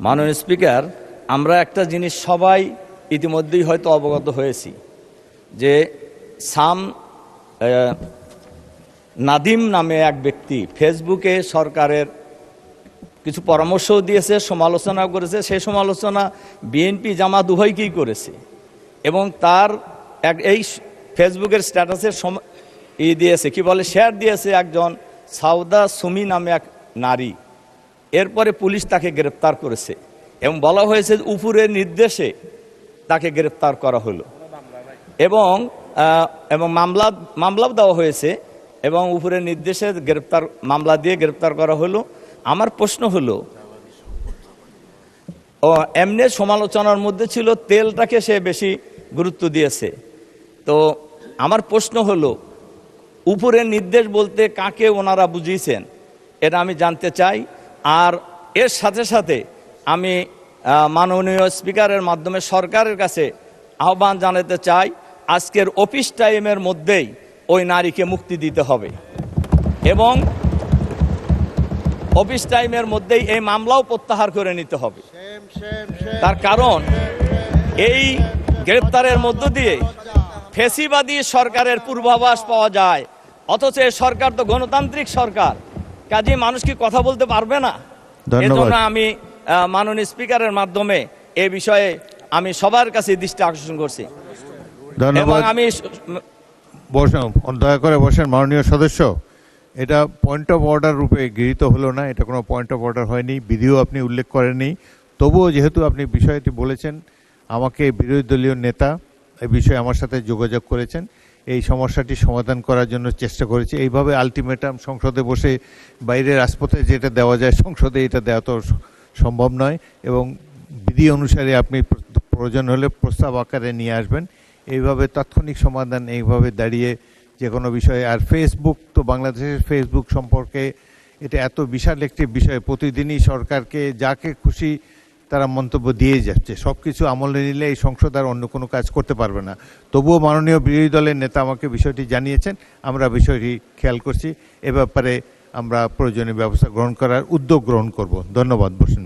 মাননীয় স্পিকার, আমরা একটা জিনিস সবাই ইতিমধ্যেই হয়তো অবগত হয়েছি যে নাদিম নামে এক ব্যক্তি ফেসবুকে সরকারের কিছু পরামর্শও দিয়েছে, সমালোচনা করেছে। সেই সমালোচনা বিএনপি জামাত উভয়কেই করেছে এবং তার এই ফেসবুকের স্ট্যাটাসের দিয়েছে, কি বলে, শেয়ার দিয়েছে একজন সাউদা সুমি নামে এক নারী। এরপরে পুলিশ তাকে গ্রেপ্তার করেছে এবং বলা হয়েছে উপরের নির্দেশে তাকে গ্রেপ্তার করা হলো এবং মামলাও দেওয়া হয়েছে এবং উপরের নির্দেশে মামলা দিয়ে গ্রেপ্তার করা হলো। আমার প্রশ্ন হলো, এমনি সমালোচনার মধ্যে ছিল তেলটাকে সে বেশি গুরুত্ব দিয়েছে। তো আমার প্রশ্ন হলো, উপরের নির্দেশ বলতে কাকে ওনারা বুঝিয়েছেন এটা আমি জানতে চাই। আর এর সাথে সাথে আমি মাননীয় স্পিকারের মাধ্যমে সরকারের কাছে আহ্বান জানাতে চাই, আজকের অফিস টাইমের মধ্যেই ওই নারীকে মুক্তি দিতে হবে এবং অফিস টাইমের মধ্যেই এই মামলাও প্রত্যাহার করে নিতে হবে। তার কারণ এই গ্রেপ্তারের মধ্য দিয়ে ফ্যাসিবাদী সরকারের পূর্বাভাস পাওয়া যায়, অথচ এই সরকার তো গণতান্ত্রিক সরকার, কাজে মানুষ কি কথা বলতে পারবে না? এজন্য আমি মাননীয় স্পিকারের মাধ্যমে এই বিষয়ে আমি সবার কাছে দৃষ্টি আকর্ষণ করছি। ধন্যবাদ। আমি দয়া করে বসেন মাননীয় সদস্য। এটা পয়েন্ট অফ অর্ডার রূপে গৃহীত হলো না, এটা কোনো পয়েন্ট অফ অর্ডার হয়নি, বিধিও আপনি উল্লেখ করেননি। তবুও যেহেতু আপনি বিষয়টি বলেছেন, আমাকে বিরোধী দলীয় নেতা এই বিষয়ে আমার সাথে যোগাযোগ করেছেন, এই সমস্যাটি সমাধান করার জন্য চেষ্টা করেছি। এইভাবে আলটিমেটাম সংসদে বসে বাইরের রাজপথে যেটা দেওয়া যায় সংসদে এটা দেওয়া তো সম্ভব নয় এবং বিধি অনুসারে আপনি প্রয়োজন হলে প্রস্তাব আকারে নিয়ে আসবেন। এইভাবে তাৎক্ষণিক সমাধান এইভাবে দাঁড়িয়ে যে কোনো বিষয়ে। আর ফেসবুক তো বাংলাদেশের ফেসবুক সম্পর্কে এটা এত বিশাল একটি বিষয়, প্রতিদিনই সরকারকে যাকে খুশি তারা মন্তব্য দিয়ে যাচ্ছে। সব কিছু আমলে নিলে এই সংসদ আর অন্য কোনো কাজ করতে পারবে না। তবুও মাননীয় বিরোধী দলের নেতা আমাকে বিষয়টি জানিয়েছেন, আমরা বিষয়টি খেয়াল করছি। এ ব্যাপারে আমরা প্রয়োজনীয় ব্যবস্থা গ্রহণ করার উদ্যোগ গ্রহণ করব। ধন্যবাদ। বসুন।